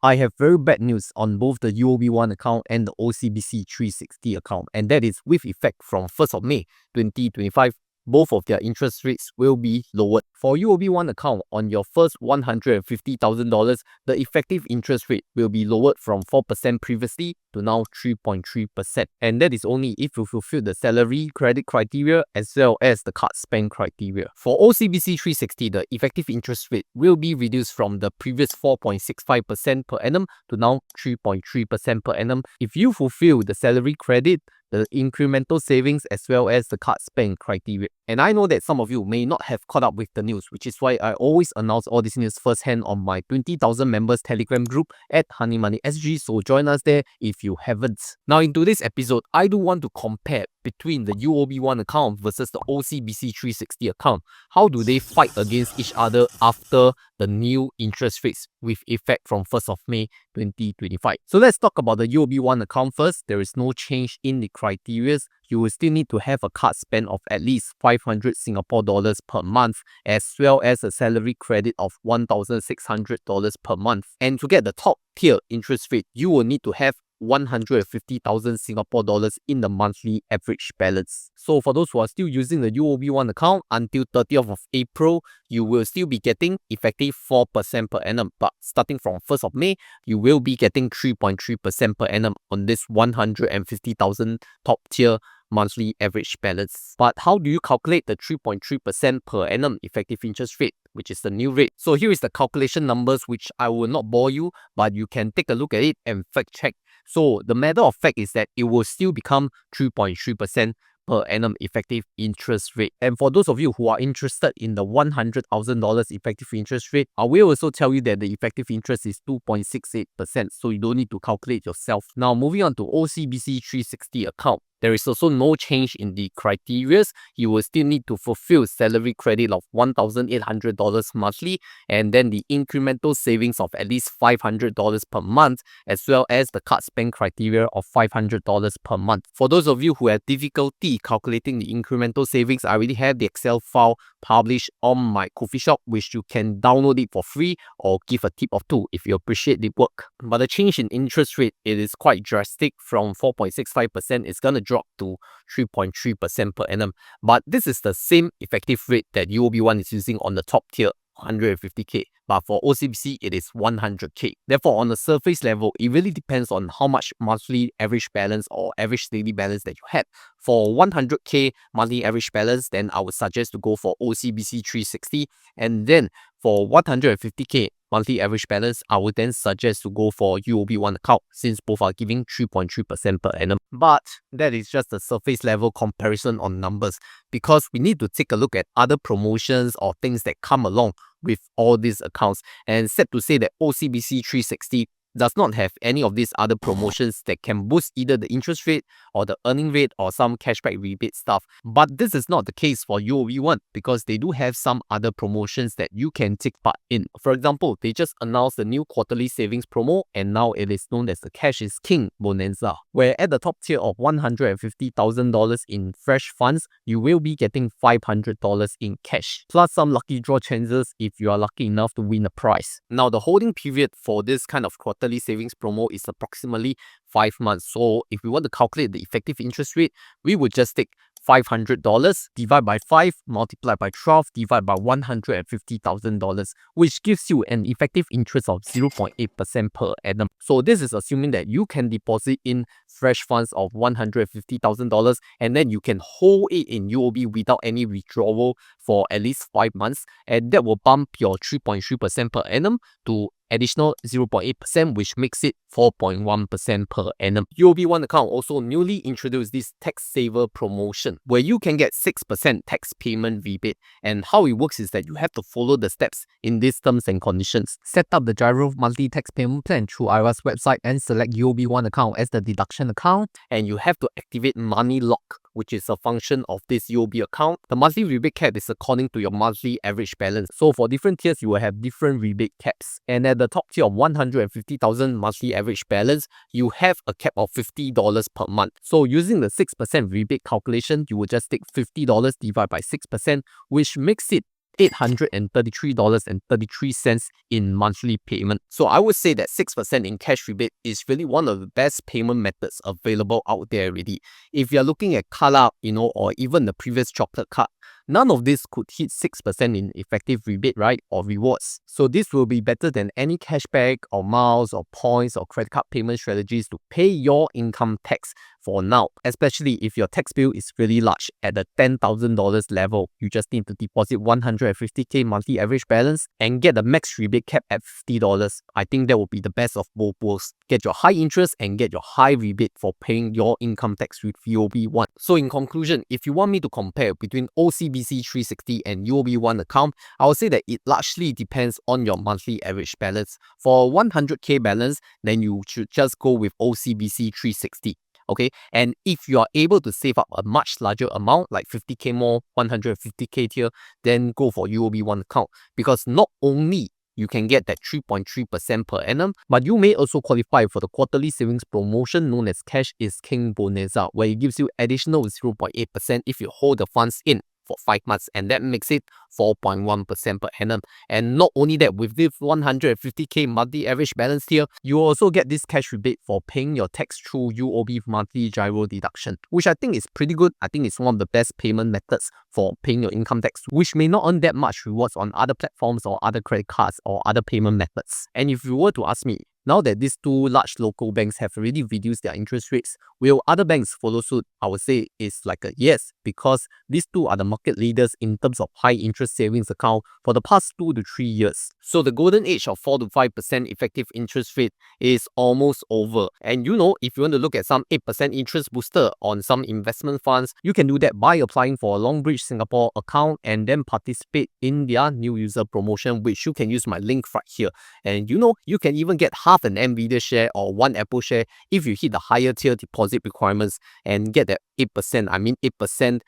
I have very bad news on both the UOB One account and the OCBC 360 account, and that is with effect from 1st of May 2025. Both of their interest rates will be lowered. For UOB One account, on your first $150,000, the effective interest rate will be lowered from 4% previously to now 3.3%. And that is only if you fulfill the salary credit criteria as well as the card spend criteria. For OCBC 360, the effective interest rate will be reduced from the previous 4.65% per annum to now 3.3% per annum if you fulfill the salary credit, the incremental savings as well as the card spend criteria. And I know that some of you may not have caught up with the news, which is why I always announce all this news firsthand on my 20,000 members Telegram group at Honey Money SG, so join us there if you haven't. Now in today's episode, I do want to compare between the UOB One account versus the OCBC 360 account. How do they fight against each other after the new interest rates with effect from 1st of May 2025? So let's talk about the UOB One account first. There is no change in the criteria. You will still need to have a card spend of at least 500 Singapore dollars per month, as well as a salary credit of $1,600 per month. And to get the top tier interest rate, you will need to have 150,000 Singapore dollars in the monthly average balance. So for those who are still using the UOB One account, until 30th of April, you will still be getting effective 4% per annum. But starting from 1st of May, you will be getting 3.3% per annum on this 150,000 top tier monthly average balance. But how do you calculate the 3.3% per annum effective interest rate, which is the new rate? So here is the calculation numbers, which I will not bore you, but you can take a look at it and fact check. So the matter of fact is that it will still become 3.3% per annum effective interest rate. And for those of you who are interested in the $100,000 effective interest rate, I will also tell you that the effective interest is 2.68%, so you don't need to calculate yourself. Now moving on to OCBC 360 account. There is also no change in the criteria. You will still need to fulfill salary credit of $1,800 monthly, and then the incremental savings of at least $500 per month, as well as the card spend criteria of $500 per month. For those of you who have difficulty calculating the incremental savings, I already have the Excel file published on my coffee shop, which you can download it for free or give a tip or two if you appreciate the work. But the change in interest rate, it is quite drastic. From 4.65%, it's going to drop to 3.3% per annum. But this is the same effective rate that UOB One is using on the top tier, 150k. But for OCBC, it is 100k. Therefore, on the surface level, it really depends on how much monthly average balance or average daily balance that you have. For 100k monthly average balance, then I would suggest to go for OCBC 360. And then for 150k monthly average balance, I would then suggest to go for UOB One account, since both are giving 3.3% per annum. But that is just a surface level comparison on numbers, because we need to take a look at other promotions or things that come along with all these accounts. And sad to say that OCBC 360 does not have any of these other promotions that can boost either the interest rate or the earning rate or some cashback rebate stuff. But this is not the case for UOB One, because they do have some other promotions that you can take part in. For example, they just announced the new quarterly savings promo, and now it is known as the Cash is King Bonanza, where at the top tier of $150,000 in fresh funds, you will be getting $500 in cash, plus some lucky draw chances if you are lucky enough to win a prize. Now, the holding period for this kind of quarterly savings promo is approximately 5 months. So if we want to calculate the effective interest rate, we would just take $500, divide by 5, multiply by 12, divide by $150,000, which gives you an effective interest of 0.8% per annum. So this is assuming that you can deposit in fresh funds of $150,000, and then you can hold it in UOB without any withdrawal for at least 5 months, and that will bump your 3.3% per annum to additional 0.8%, which makes it 4.1% per annum. UOB One account also newly introduced this tax saver promotion, where you can get 6% tax payment rebate. And how it works is that you have to follow the steps in these terms and conditions. Set up the Gyro monthly tax payment plan through IRA's website and select UOB One account as the deduction account. And you have to activate Money Lock, which is a function of this UOB account. The monthly rebate cap is according to your monthly average balance. So for different tiers, you will have different rebate caps. And at the top tier of 150,000 monthly average balance, you have a cap of $50 per month. So using the 6% rebate calculation, you will just take $50 divided by 6%, which makes it $833.33 in monthly payment. So I would say that 6% in cash rebate is really one of the best payment methods available out there already. If you're looking at Color, or even the previous chocolate card, none of this could hit 6% in effective rebate, right, or rewards. So this will be better than any cashback or miles or points or credit card payment strategies to pay your income tax for now, especially if your tax bill is really large at the $10,000 level. You just need to deposit 150k monthly average balance and get the max rebate cap at $50. I think that will be the best of both worlds. Get your high interest and get your high rebate for paying your income tax with UOB One. So in conclusion, if you want me to compare between OCBC 360 and UOB One account, I would say that it largely depends on your monthly average balance. For 100k balance, then you should just go with OCBC 360. Okay, and if you are able to save up a much larger amount, like 50k more, 150k tier, then go for UOB One account, because not only you can get that 3.3% per annum, but you may also qualify for the quarterly savings promotion known as Cash is King Bonanza, where it gives you additional 0.8% if you hold the funds in for 5 months, and that makes it 4.1% per annum. And not only that, with this 150k monthly average balance here, you also get this cash rebate for paying your tax through UOB monthly gyro deduction, which I think is pretty good. I think it's one of the best payment methods for paying your income tax, which may not earn that much rewards on other platforms or other credit cards or other payment methods. And if you were to ask me, now that these two large local banks have already reduced their interest rates, will other banks follow suit? I would say it's like a yes, because these two are the market leaders in terms of high interest savings account for the past 2 to 3 years. So the golden age of 4 to 5% effective interest rate is almost over. And if you want to look at some 8% interest booster on some investment funds, you can do that by applying for a Longbridge Singapore account and then participate in their new user promotion, which you can use my link right here. And you can even get half an Nvidia share or 1 Apple share if you hit the higher tier deposit requirements and get that 8%. I mean, 8%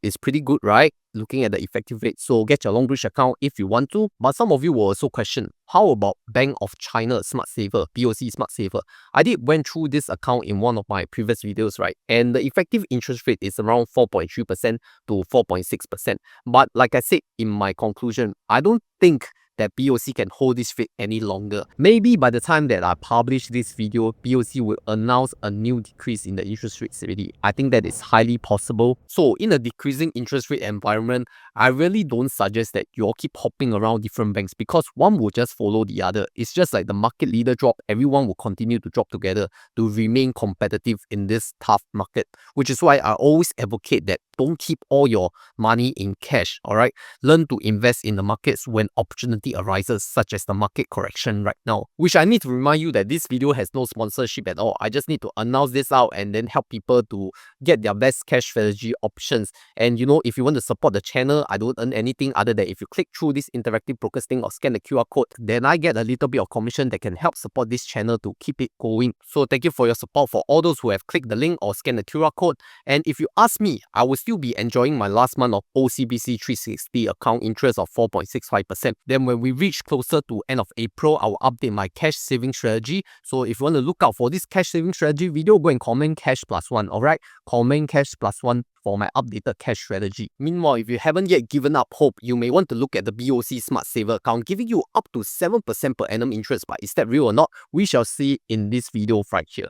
is pretty good, right? Looking at the effective rate. So get your Longbridge account if you want to. But some of you will also question, how about Bank of China Smart Saver, BOC Smart Saver? I did went through this account in one of my previous videos, right? And the effective interest rate is around 4.3% to 4.6%. But like I said in my conclusion, I don't think that BOC can hold this rate any longer. Maybe by the time that I publish this video, BOC will announce a new decrease in the interest rates already. I think that is highly possible. So in a decreasing interest rate environment, I really don't suggest that you all keep hopping around different banks, because one will just follow the other. It's just like the market leader drop, everyone will continue to drop together to remain competitive in this tough market, which is why I always advocate that don't keep all your money in cash, all right? Learn to invest in the markets when opportunity arises, such as the market correction right now. Which I need to remind you that this video has no sponsorship at all. I just need to announce this out and then help people to get their best cash strategy options. And if you want to support the channel, I don't earn anything other than if you click through this interactive broker thing or scan the QR code, then I get a little bit of commission that can help support this channel to keep it going. So thank you for your support for all those who have clicked the link or scanned the QR code. And if you ask me, I will still be enjoying my last month of OCBC 360 account interest of 4.65%. Then when we reach closer to end of April, I will update my cash saving strategy. So if you want to look out for this cash saving strategy video, go and comment cash plus one, alright? Comment cash plus one for my updated cash strategy. Meanwhile, if you haven't yet given up hope, you may want to look at the BOC Smart Saver account, giving you up to 7% per annum interest. But is that real or not? We shall see in this video right here.